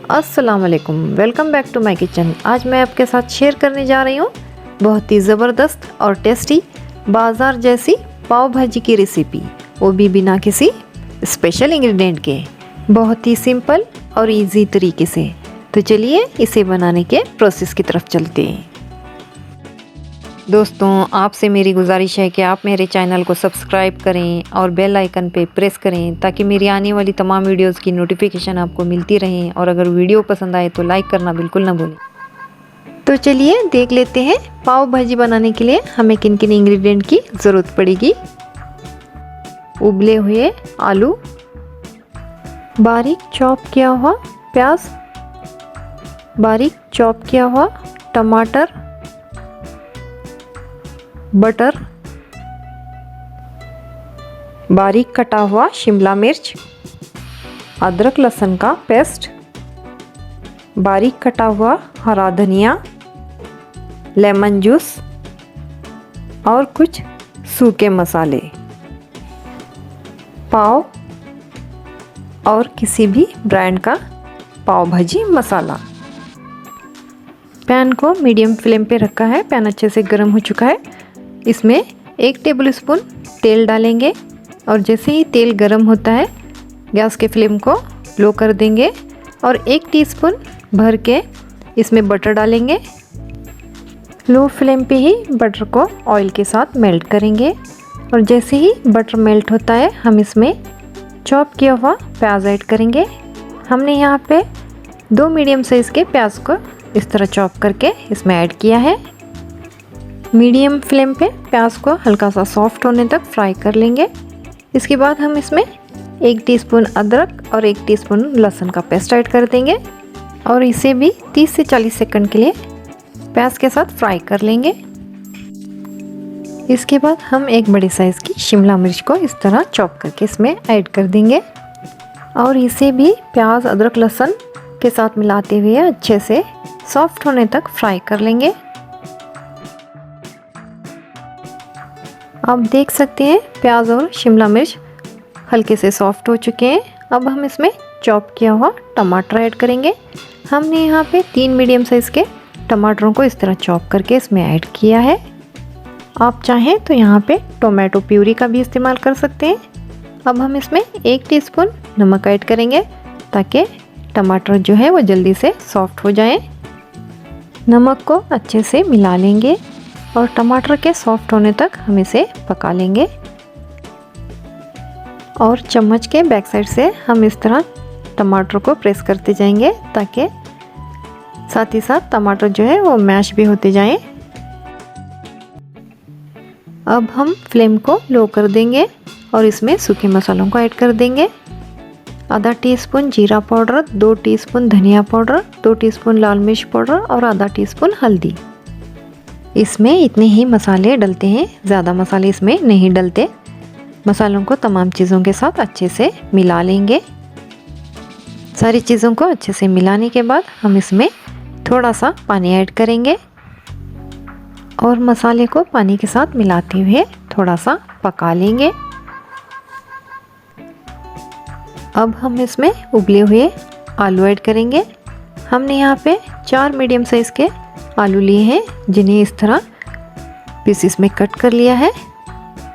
अस्सलाम वालेकुम, welcome back to my kitchen. आज मैं आपके साथ शेयर करने जा रही हूँ बहुत ही ज़बरदस्त और टेस्टी बाज़ार जैसी पाव भाजी की रेसिपी, वो भी बिना किसी स्पेशल इंग्रेडिएंट के, बहुत ही सिंपल और इजी तरीके से। तो चलिए इसे बनाने के प्रोसेस की तरफ चलते हैं। दोस्तों, आपसे मेरी गुजारिश है कि आप मेरे चैनल को सब्सक्राइब करें और बेल आइकन पे प्रेस करें ताकि मेरी आने वाली तमाम वीडियोस की नोटिफिकेशन आपको मिलती रहें। और अगर वीडियो पसंद आए तो लाइक करना बिल्कुल ना भूलें। तो चलिए देख लेते हैं पाव भाजी बनाने के लिए हमें किन किन इंग्रेडिएंट की ज़रूरत पड़ेगी। उबले हुए आलू, बारीक चॉप किया हुआ प्याज, बारीक चॉप किया हुआ टमाटर, बटर, बारीक कटा हुआ शिमला मिर्च, अदरक लहसुन का पेस्ट, बारीक कटा हुआ हरा धनिया, लेमन जूस और कुछ सूखे मसाले, पाव और किसी भी ब्रांड का पाव भाजी मसाला। पैन को मीडियम फ्लेम पे रखा है। पैन अच्छे से गर्म हो चुका है। इसमें 1 टेबलस्पून तेल डालेंगे और जैसे ही तेल गर्म होता है गैस के फ्लेम को लो कर देंगे और 1 टीस्पून भर के इसमें बटर डालेंगे। लो फ्लेम पे ही बटर को ऑयल के साथ मेल्ट करेंगे और जैसे ही बटर मेल्ट होता है हम इसमें चॉप किया हुआ प्याज ऐड करेंगे। हमने यहाँ पे 2 मीडियम साइज़ के प्याज को इस तरह चॉप करके इसमें ऐड किया है। मीडियम फ्लेम पे प्याज को हल्का सा सॉफ्ट होने तक फ्राई कर लेंगे। इसके बाद हम इसमें 1 टीस्पून अदरक और 1 टीस्पून लहसुन का पेस्ट ऐड कर देंगे और इसे भी 30 से 40 सेकंड के लिए प्याज के साथ फ्राई कर लेंगे। इसके बाद हम एक बड़ी साइज़ की शिमला मिर्च को इस तरह चॉप करके इसमें ऐड कर देंगे और इसे भी प्याज अदरक लहसुन के साथ मिलाते हुए अच्छे से सॉफ्ट होने तक फ्राई कर लेंगे। आप देख सकते हैं प्याज और शिमला मिर्च हल्के से सॉफ्ट हो चुके हैं। अब हम इसमें चॉप किया हुआ टमाटर ऐड करेंगे। हमने यहाँ पे 3 मीडियम साइज़ के टमाटरों को इस तरह चॉप करके इसमें ऐड किया है। आप चाहें तो यहाँ पे टोमेटो प्यूरी का भी इस्तेमाल कर सकते हैं। अब हम इसमें 1 टीस्पून नमक ऐड करेंगे ताकि टमाटर जो है वो जल्दी से सॉफ्ट हो जाए। नमक को अच्छे से मिला लेंगे और टमाटर के सॉफ्ट होने तक हम इसे पका लेंगे और चम्मच के बैक साइड से हम इस तरह टमाटर को प्रेस करते जाएंगे ताकि साथ ही साथ टमाटर जो है वो मैश भी होते जाएं। अब हम फ्लेम को लो कर देंगे और इसमें सूखे मसालों को ऐड कर देंगे। आधा टीस्पून जीरा पाउडर, 2 टीस्पून धनिया पाउडर, 2 टीस्पून लाल मिर्च पाउडर और आधा टीस्पून हल्दी। इसमें इतने ही मसाले डलते हैं, ज़्यादा मसाले इसमें नहीं डलते। मसालों को तमाम चीज़ों के साथ अच्छे से मिला लेंगे। सारी चीज़ों को अच्छे से मिलाने के बाद हम इसमें थोड़ा सा पानी ऐड करेंगे और मसाले को पानी के साथ मिलाते हुए थोड़ा सा पका लेंगे। अब हम इसमें उबले हुए आलू ऐड करेंगे। हमने यहाँ पे 4 मीडियम साइज़ के आलू लिए हैं जिन्हें इस तरह पीसेस में कट कर लिया है।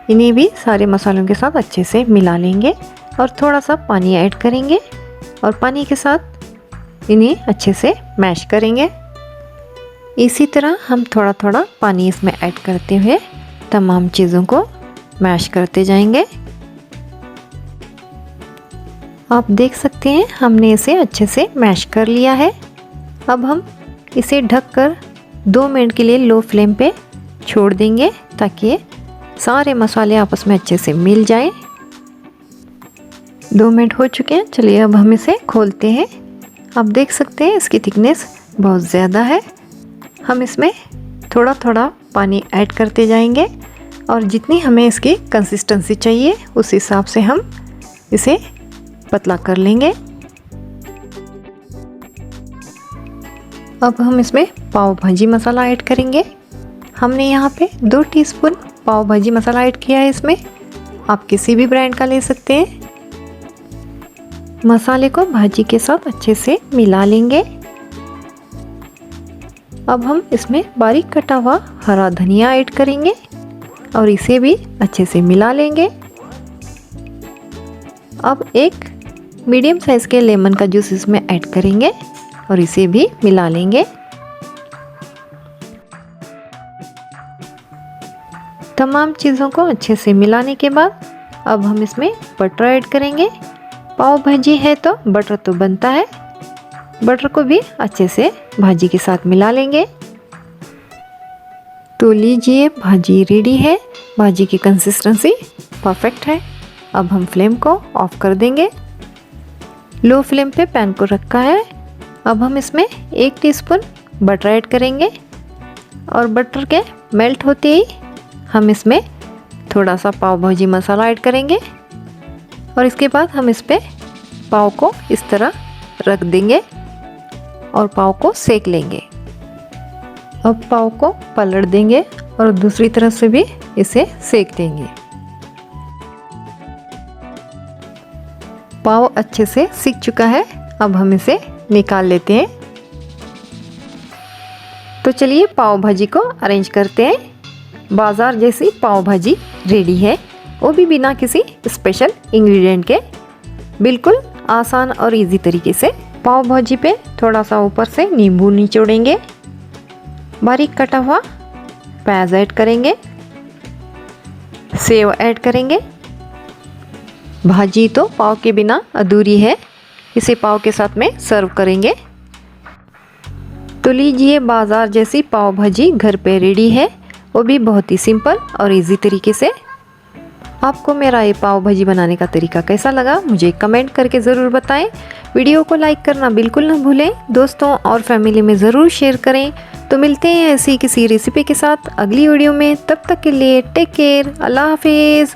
इन्हें भी सारे मसालों के साथ अच्छे से मिला लेंगे और थोड़ा सा पानी ऐड करेंगे और पानी के साथ इन्हें अच्छे से मैश करेंगे। इसी तरह हम थोड़ा थोड़ा पानी इसमें ऐड करते हुए तमाम चीज़ों को मैश करते जाएंगे। आप देख सकते हैं हमने इसे अच्छे से मैश कर लिया है। अब हम इसे ढककर 2 मिनट के लिए लो फ्लेम पे छोड़ देंगे ताकि सारे मसाले आपस में अच्छे से मिल जाएं। 2 मिनट हो चुके हैं। चलिए अब हम इसे खोलते हैं। आप देख सकते हैं इसकी थिकनेस बहुत ज़्यादा है। हम इसमें थोड़ा थोड़ा पानी ऐड करते जाएंगे और जितनी हमें इसकी कंसिस्टेंसी चाहिए उस हिसाब से हम इसे पतला कर लेंगे। अब हम इसमें पाव भाजी मसाला ऐड करेंगे। हमने यहाँ पे 2 टीस्पून पाव भाजी मसाला ऐड किया है। इसमें आप किसी भी ब्रांड का ले सकते हैं। मसाले को भाजी के साथ अच्छे से मिला लेंगे। अब हम इसमें बारीक कटा हुआ हरा धनिया ऐड करेंगे और इसे भी अच्छे से मिला लेंगे। अब एक मीडियम साइज़ के लेमन का जूस इसमें ऐड करेंगे और इसे भी मिला लेंगे। तमाम चीज़ों को अच्छे से मिलाने के बाद अब हम इसमें बटर ऐड करेंगे। पाव भाजी है तो बटर तो बनता है, बटर को भी अच्छे से भाजी के साथ मिला लेंगे। तो लीजिए, भाजी रेडी है। भाजी की कंसिस्टेंसी परफेक्ट है। अब हम फ्लेम को ऑफ कर देंगे। लो फ्लेम पे पैन को रखा है। अब हम इसमें 1 टीस्पून बटर ऐड करेंगे और बटर के मेल्ट होते ही हम इसमें थोड़ा सा पाव भाजी मसाला ऐड करेंगे और इसके बाद हम इस पे पाव को इस तरह रख देंगे और पाव को सेक लेंगे। अब पाव को पलट देंगे और दूसरी तरफ से भी इसे सेक देंगे। पाव अच्छे से सिक चुका है। अब हम इसे निकाल लेते हैं। तो चलिए पाव भाजी को अरेंज करते हैं। बाज़ार जैसी पाव भाजी रेडी है, वो भी बिना किसी स्पेशल इंग्रेडिएंट के। बिल्कुल आसान और इजी तरीके से पाव भाजी पे थोड़ा सा ऊपर से नींबू निचोड़ेंगे, बारीक कटा हुआ प्याज ऐड करेंगे, सेव ऐड करेंगे। भाजी तो पाव के बिना अधूरी है, इसे पाव के साथ में सर्व करेंगे। तो लीजिए, बाज़ार जैसी पाव भाजी घर पे रेडी है, वो भी बहुत ही सिंपल और इजी तरीके से। आपको मेरा ये पाव भाजी बनाने का तरीका कैसा लगा मुझे कमेंट करके ज़रूर बताएं। वीडियो को लाइक करना बिल्कुल ना भूलें, दोस्तों और फैमिली में ज़रूर शेयर करें। तो मिलते हैं ऐसी किसी रेसिपी के साथ अगली वीडियो में। तब तक के लिए टेक केयर, अल्लाह हाफिज़।